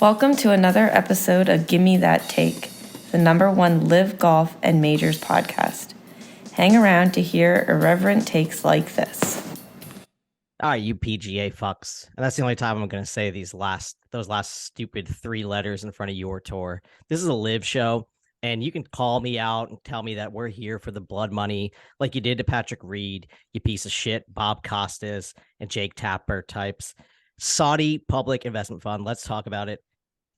Welcome to another episode of Gimme That Take, the #1 LIV golf and majors podcast. Hang around to hear irreverent takes like this. All right, you PGA fucks. And that's the only time I'm going to say those last stupid 3 letters in front of your tour. This is a LIV show, and you can call me out and tell me that we're here for the blood money like you did to Patrick Reed, you piece of shit, Bob Costas, and Jake Tapper types. Saudi Public Investment Fund. Let's talk about it.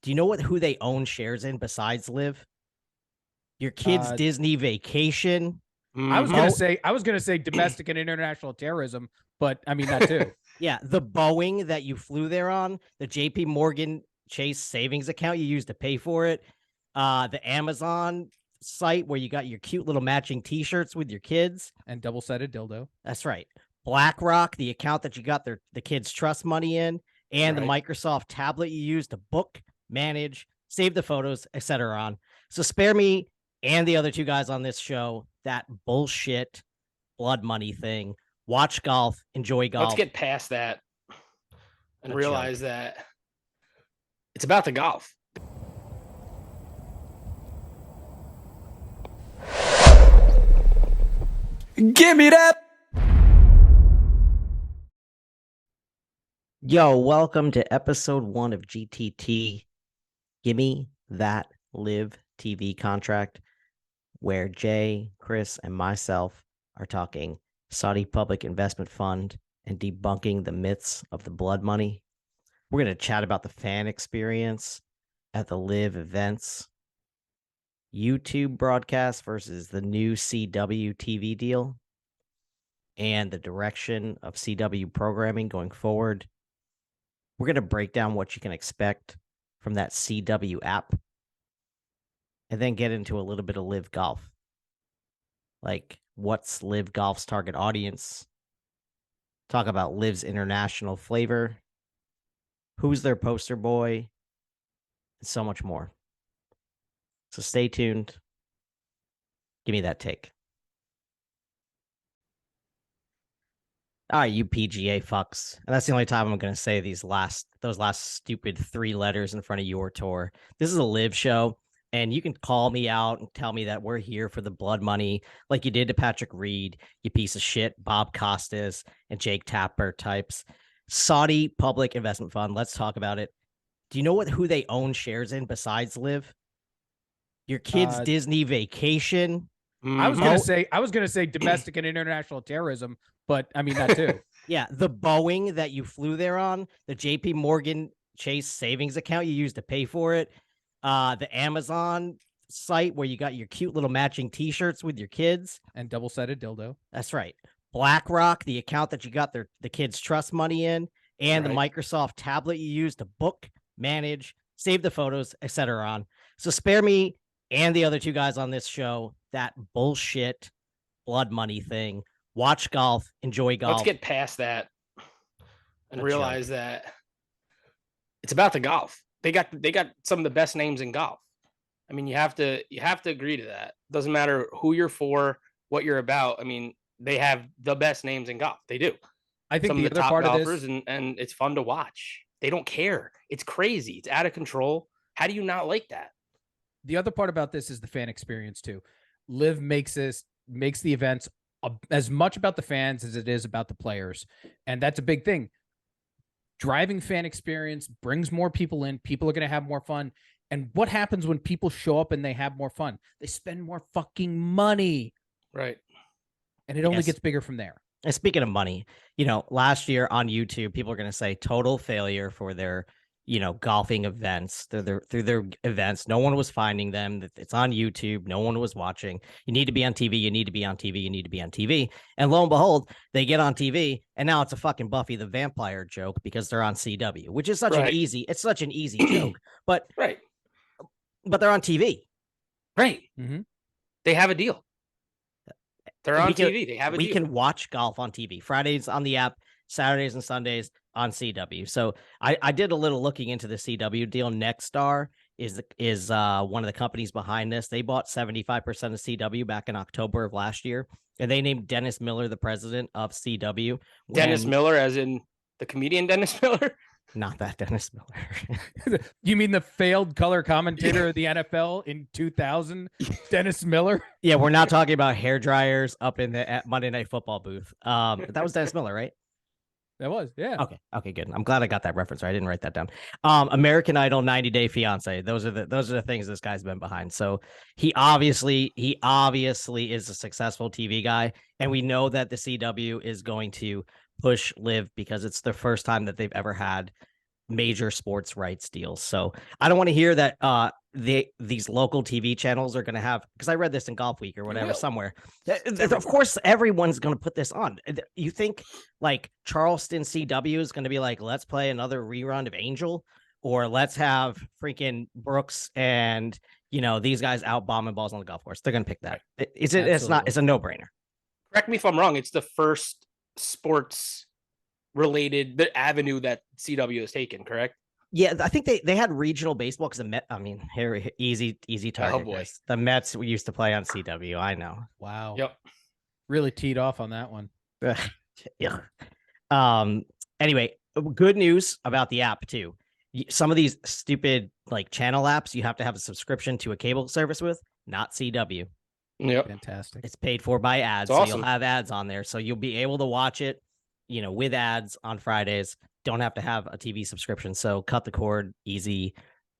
Do you know who they own shares in besides LIV? Your kid's Disney vacation. I was gonna say domestic and international terrorism, but I mean that too. Yeah, the Boeing that you flew there on, the JP Morgan Chase savings account you used to pay for it, the Amazon site where you got your cute little matching t-shirts with your kids. And double-sided dildo. That's right. BlackRock, the account that you got the kids' trust money in, and the Microsoft tablet you used to book, manage, save the photos, etc. on. So spare me and the other 2 guys on this show that bullshit blood money thing. Watch golf, enjoy golf. Let's get past that and realize that it's about the golf. Gimme that. Yo, welcome to episode 1 of GTT. Gimme That LIV TV contract, where Jay, Chris, and myself are talking Saudi Public Investment Fund and debunking the myths of the blood money. We're going to chat about the fan experience at the LIV events, YouTube broadcast versus the new CW TV deal, and the direction of CW programming going forward. We're going to break down what you can expect from that CW app, and then get into a little bit of LIV golf. Like, what's LIV golf's target audience? Talk about LIV's international flavor. Who's their poster boy? And so much more. So stay tuned. Give me that take. All right, you PGA fucks. And that's the only time I'm going to say those last stupid 3 letters in front of your tour. This is a LIV show, and you can call me out and tell me that we're here for the blood money like you did to Patrick Reed, you piece of shit, Bob Costas, and Jake Tapper types. Saudi Public Investment Fund. Let's talk about it. Do you know who they own shares in besides LIV? Your kid's Disney vacation. I was gonna say domestic and international terrorism, but I mean that too. Yeah, the Boeing that you flew there on, the JP Morgan Chase savings account you used to pay for it, the Amazon site where you got your cute little matching t-shirts with your kids. And double-sided dildo. That's right. BlackRock, the account that you got the kids' trust money in, and the Microsoft tablet you used to book, manage, save the photos, etc. on. So spare me and the other 2 guys on this show that bullshit blood money thing. Watch golf, enjoy golf. Let's get past that and realize that it's about the golf. They got some of the best names in golf. I mean, you have to agree to that. Doesn't matter who you're for, what you're about. I mean, they have the best names in golf. They do. I think some the of the other top part golfers, of this, and it's fun to watch. They don't care. It's crazy. It's out of control. How do you not like that? the other part about this is the fan experience too. LIV makes the events as much about the fans as it is about the players, and that's a big thing. Driving fan experience brings more people in. People are going to have more fun. And what happens when people show up and they have more fun? They spend more fucking money. Right. And it only gets bigger from there. And speaking of money, last year on YouTube, people are going to say total failure for their, golfing events, through their events. No one was finding them. It's on YouTube. No one was watching. You need to be on TV. You need to be on TV. You need to be on TV. And lo and behold, they get on TV, and now it's a fucking Buffy the Vampire joke because they're on CW, which is such an easy joke. But but they're on TV. Right. Mm-hmm. They have a deal. They're on TV. They have a deal. We can watch golf on TV. Fridays on the app, Saturdays and Sundays on CW. So I did a little looking into the CW deal. Nexstar is one of the companies behind this. They bought 75% of CW back in October of last year, and they named Dennis Miller the president of CW. Dennis Miller, as in the comedian Dennis Miller? Not that Dennis Miller. You mean the failed color commentator of the NFL in 2000, Dennis Miller? Yeah, we're not talking about hair dryers up in the Monday Night Football booth. That was Dennis Miller, right? That was, yeah. Okay, good. I'm glad I got that reference right. I didn't write that down. American Idol, 90 Day Fiance. Those are the things this guy's been behind. So he obviously is a successful TV guy, and we know that the CW is going to push Live because it's the first time that they've ever had major sports rights deals. So I don't want to hear that these local TV channels are going to have, because I read this in Golf Week or whatever somewhere. Of course, everyone's going to put this on. You think like Charleston CW is going to be like, let's play another rerun of Angel, or let's have freaking Brooks and these guys out bombing balls on the golf course? They're going to pick that. It's a no brainer. Correct me if I'm wrong. It's the first sports related the avenue that CW has taken, correct? Yeah, I think they had regional baseball because the Met. I mean, here easy target. Oh boy, the Mets we used to play on CW. I know. Wow. Yep. Really teed off on that one. Yeah. Anyway, good news about the app too. Some of these stupid like channel apps you have to have a subscription to a cable service with. Not CW. Yep. Fantastic. It's paid for by ads, Awesome. so you'll have ads on there, so you'll be able to watch it, with ads on Fridays. Don't have to have a TV subscription. So cut the cord, easy.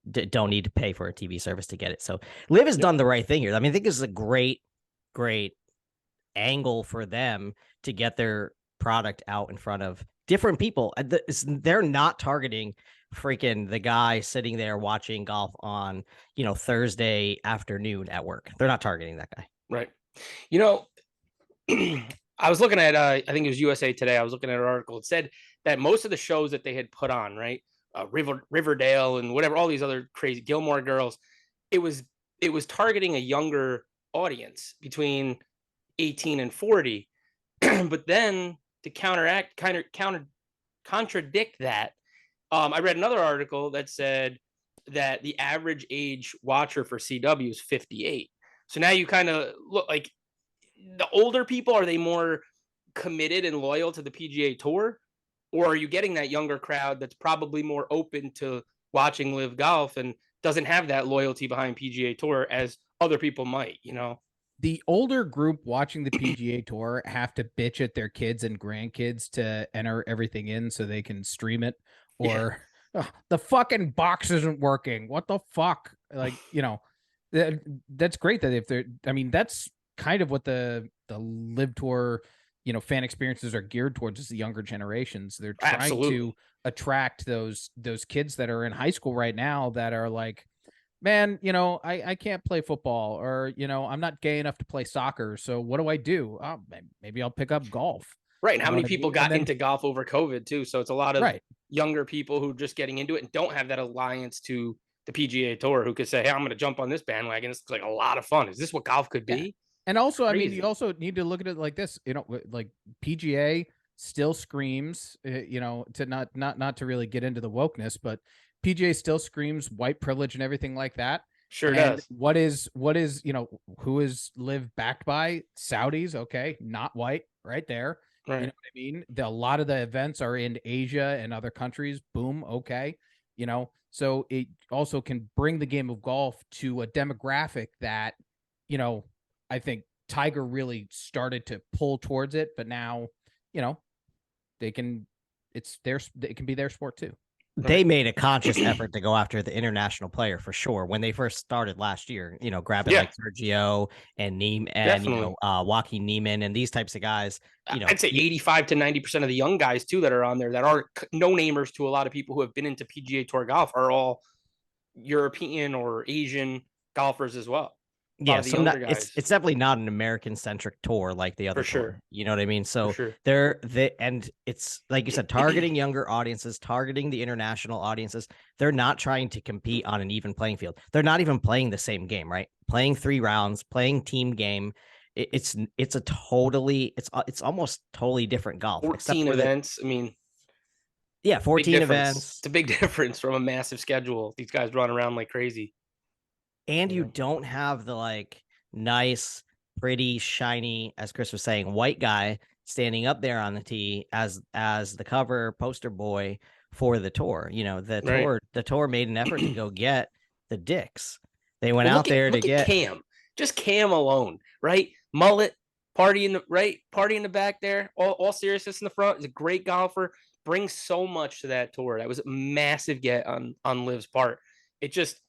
Don't need to pay for a TV service to get it. So Liv has done the right thing here. I mean, I think this is a great angle for them to get their product out in front of different people. They're not targeting freaking the guy sitting there watching golf on, Thursday afternoon at work. They're not targeting that guy. Right. I was looking at, I think it was USA Today. I was looking at an article. It said that most of the shows that they had put on, right, Riverdale and whatever, all these other crazy Gilmore Girls, it was targeting a younger audience between 18 and 40. But then to contradict that, I read another article that said that the average age watcher for CW is 58. So now you kind of look like, the older people, are they more committed and loyal to the PGA Tour, or are you getting that younger crowd that's probably more open to watching Live Golf and doesn't have that loyalty behind PGA Tour as other people might? The older group watching the PGA Tour have to bitch at their kids and grandkids to enter everything in so they can stream it, or the fucking box isn't working. What the fuck? Like, that's great that if they're, I mean, that's kind of what the Live Tour, fan experiences are geared towards, is the younger generations. They're trying to attract those kids that are in high school right now that are like, man, I can't play football, or, I'm not gay enough to play soccer. So what do I do? Oh, maybe I'll pick up golf. Right. And how many people got into golf over COVID too? So it's a lot of younger people who are just getting into it and don't have that alliance to the PGA Tour, who could say, hey, I'm going to jump on this bandwagon. This looks like a lot of fun. Is this what golf could be? And also, I mean, you also need to look at it like this, like PGA still screams, to not to really get into the wokeness, but PGA still screams white privilege and everything like that. Sure does. What is, who is Live backed by? Saudis. Okay. Not white right there. Right. You know what I mean? A lot of the events are in Asia and other countries. Boom. Okay. So it also can bring the game of golf to a demographic that, I think Tiger really started to pull towards it, but now, it can be their sport too. They made a conscious effort to go after the international player for sure when they first started last year, grabbing like Sergio and Neiman and Joaquin Neiman and these types of guys. I'd say 85 to 90% of the young guys too that are on there that are no-namers to a lot of people who have been into PGA Tour golf are all European or Asian golfers as well. Yeah, so it's definitely not an American-centric tour like the other tour. You know what I mean? So and it's like you said, targeting younger audiences, targeting the international audiences. They're not trying to compete on an even playing field. They're not even playing the same game, right? Playing 3 rounds, playing team game. It's almost totally different golf. 14 events. I mean, 14 events. It's a big difference from a massive schedule. These guys run around like crazy. And you don't have the like nice, pretty, shiny, as Chris was saying, white guy standing up there on the tee as the cover poster boy for the tour. You know, Right. the tour made an effort to go get the dicks. They went Well, out there to look get at Cam, just Cam alone, right? Mullet, party in the back there, all seriousness in the front. He's a great golfer, brings so much to that tour. That was a massive get on Liv's part. It just,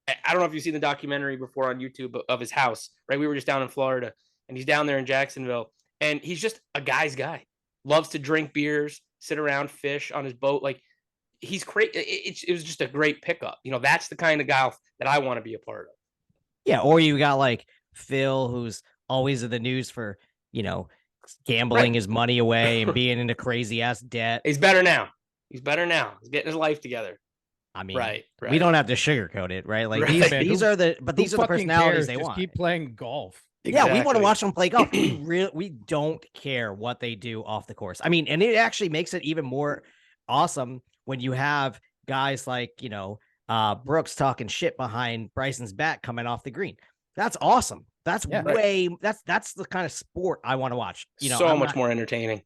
I don't know if you've seen the documentary before on YouTube of his house, right? We were just down in Florida, and he's down there in Jacksonville, and he's just a guy's guy. Loves to drink beers, sit around, fish on his boat. Like, he's great. It was just a great pickup. You know, that's the kind of golf that I want to be a part of. Yeah, or you got like Phil, who's always in the news for, you know, gambling Right. his money away and being into crazy ass debt. He's better now. He's better now. He's getting his life together. I mean, right. We don't have to sugarcoat it, right? Like Right. these are the personalities they just want. keep playing golf. Yeah, we want to watch them play golf. We don't care what they do off the course. I mean, and it actually makes it even more awesome when you have guys like, you know, Brooks talking shit behind Bryson's back coming off the green. That's awesome. That's that's the kind of sport I want to watch. You know, so much more entertaining.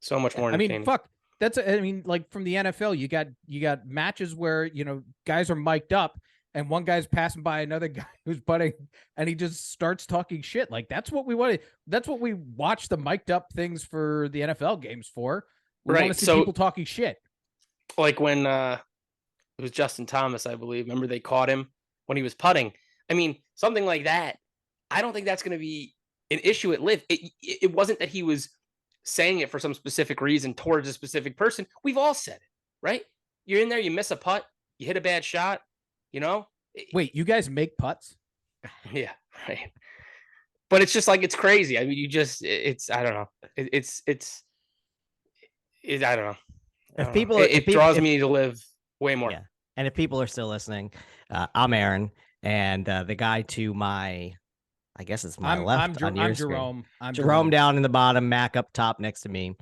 So much more entertaining. I mean, fuck. Like from the NFL, you got matches where, you know, guys are mic'd up and one guy's passing by another guy who's putting, and he just starts talking shit. Like, that's what we wanted. That's what we watch the mic'd up things for the NFL games for. We want to see people talking shit. Like when it was Justin Thomas, I believe. Remember they caught him when he was putting. I mean, something like that. I don't think that's going to be an issue at LIV. It wasn't that he was saying it for some specific reason towards a specific person. We've all said it, right? You're in there, you miss a putt, you hit a bad shot, you know? Wait, you guys make putts? Yeah, right. But it's just like, it's crazy. I mean, it's, I don't know. I don't know. It draws me to LIV way more. Yeah. And if people are still listening, I'm Aaron, and the guy to my, I guess it's my left. I'm Jerome. Jerome down in the bottom, Mac up top next to me.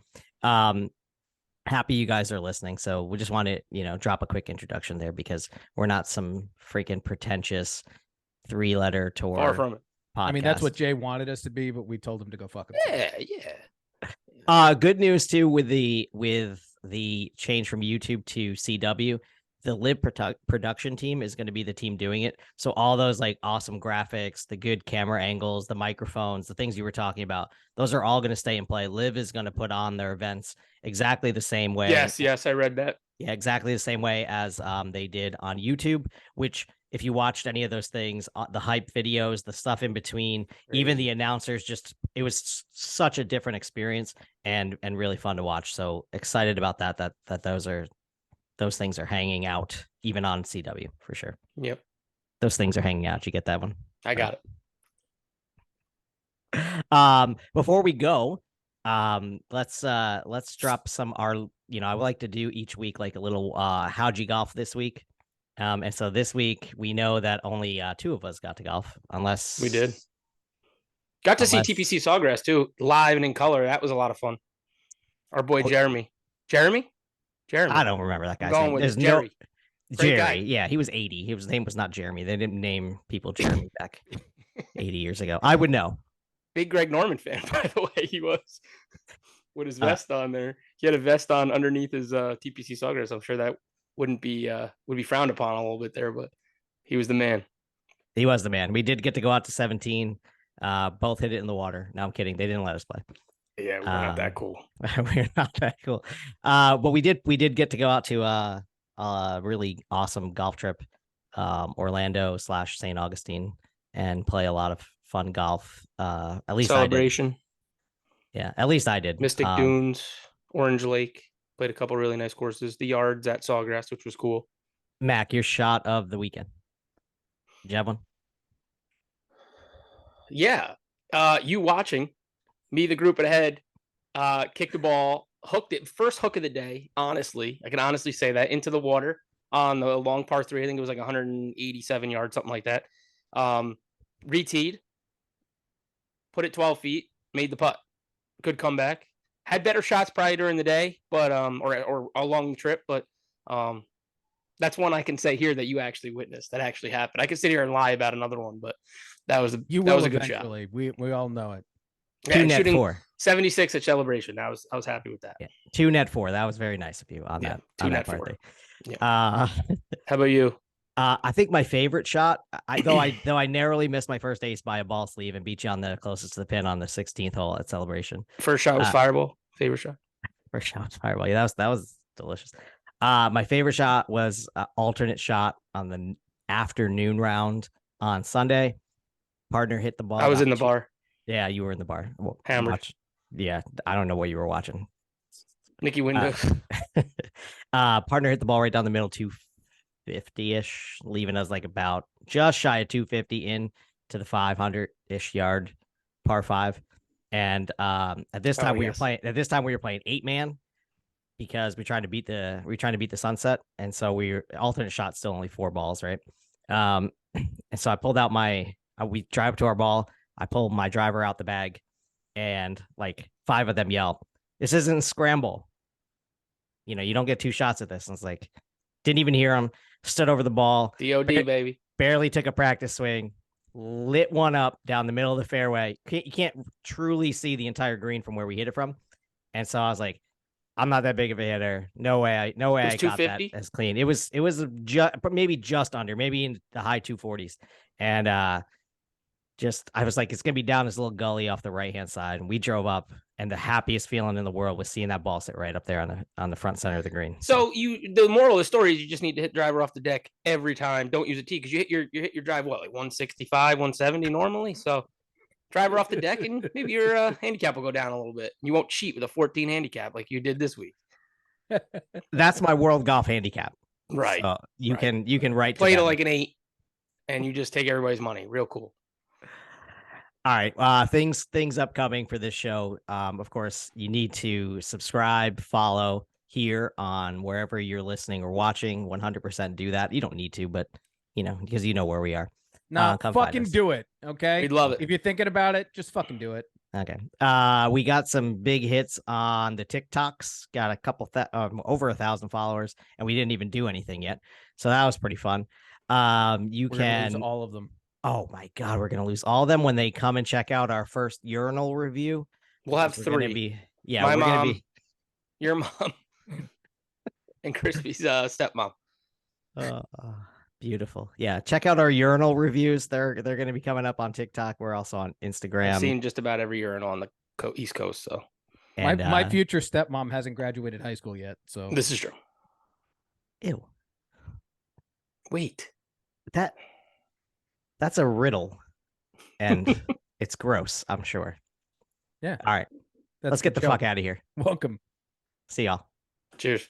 Happy you guys are listening. So we just want to, you know, drop a quick introduction there because we're not some freaking pretentious 3-letter tour. Far from it. Podcast. I mean, that's what Jay wanted us to be, but we told him to go fuck himself. Yeah. Good news too with the change from YouTube to CW. The LIV production team is going to be the team doing it. So all those like awesome graphics, the good camera angles, the microphones, the things you were talking about, those are all going to stay in play. LIV is going to put on their events exactly the same way. Yes, I read that. Yeah, exactly the same way as they did on YouTube, which if you watched any of those things, the hype videos, the stuff in between, even the announcers, it was such a different experience and really fun to watch. So excited about that those things are hanging out even on CW for sure. Yep. Those things are hanging out. You get that one? I got it. Before we go, let's drop some I would like to do each week like a little how'd you golf this week. And so this week we know that only 2 of us got to golf, unless we did. Got to see TPC Sawgrass too, live and in color. That was a lot of fun. Our boy Jeremy. I don't remember that guy's name. There's Jerry. Yeah, he was 80. His name was not Jeremy. They didn't name people Jeremy back 80 years ago. I would know. Big Greg Norman fan, by the way. He was with his vest on there. He had a vest on underneath his TPC Sawgrass. I'm sure that would be frowned upon a little bit there, but he was the man. He was the man. We did get to go out to 17. Both hit it in the water. No, I'm kidding. They didn't let us play. Yeah, we're not that cool. We're not that cool. But we did get to go out to a really awesome golf trip, Orlando / St. Augustine, and play a lot of fun golf. At least Celebration. I did. Yeah, at least I did. Mystic Dunes, Orange Lake, played a couple really nice courses. The Yards at Sawgrass, which was cool. Mac, your shot of the weekend. Did you have one? Yeah. You watching. Me, the group ahead, kicked the ball, hooked it, first hook of the day, honestly. I can honestly say that, into the water on the long par 3. I think it was like 187 yards, something like that. Re-teed, put it 12 feet, made the putt. Good comeback. Had better shots probably during the day, but or along the trip, but that's one I can say here that you actually witnessed. That actually happened. I could sit here and lie about another one, but that was a good shot. We all know it. Yeah, shooting 4. 76 at Celebration. I was happy with that. Yeah. 2 net 4. That was very nice of you on that. 2 on net that 4. birthday. Yeah. How about you? I think my favorite shot, though I narrowly missed my first ace by a ball sleeve and beat you on the closest to the pin on the 16th hole at Celebration. First shot was Fireball. Favorite shot? First shot was Fireball. Yeah, that was delicious. My favorite shot was alternate shot on the afternoon round on Sunday. Partner hit the ball. I was in the bar. Yeah, you were in the bar. Well, Hammered. Yeah, I don't know what you were watching. Nicky Windows. Partner hit the ball right down the middle, 250-ish, leaving us like about just shy of 250 in to the 500-ish yard par 5. And at this time we were playing 8-man because we're trying to beat the sunset. And so alternate shot still only 4 balls, right? And so I pulled out we drive to our ball. I pull my driver out the bag, and like 5 of them yell, "This isn't scramble. You don't get 2 shots at this." And it's like, didn't even hear him. Stood over the ball. DOD, baby. Barely took a practice swing. Lit one up down the middle of the fairway. You can't truly see the entire green from where we hit it from. And so I was like, I'm not that big of a hitter. No way I got that as clean. It was maybe just under, maybe in the high 240s. And I was like, it's gonna be down this little gully off the right hand side. And we drove up, and the happiest feeling in the world was seeing that ball sit right up there on the front center of the green. So the moral of the story is you just need to hit driver off the deck every time. Don't use a tee because you hit your drive like 165, 170 normally. So driver off the deck, and maybe your handicap will go down a little bit. You won't cheat with a 14 handicap like you did this week. That's my world golf handicap. Right. So you can write play to like an 8, and you just take everybody's money. Real cool. All right. Things upcoming for this show. Of course, you need to subscribe, follow here on wherever you're listening or watching. 100% do that. You don't need to, but because you know where we are. No, fucking do it. Okay. We'd love it. If you're thinking about it, just fucking do it. Okay. We got some big hits on the TikToks. Got a couple over 1,000 followers, and we didn't even do anything yet. So that was pretty fun. We're gonna lose all of them. Oh my God, we're gonna lose all of them when they come and check out our first urinal review. We'll have 3. My mom, your mom, and Crispy's stepmom. Beautiful. Yeah, check out our urinal reviews. They're going to be coming up on TikTok. We're also on Instagram. I've seen just about every urinal on the East Coast. So my future stepmom hasn't graduated high school yet. So this is true. Ew. Wait. That's a riddle, and it's gross, I'm sure. Yeah. All right. Let's get the fuck out of here. Welcome. See y'all. Cheers.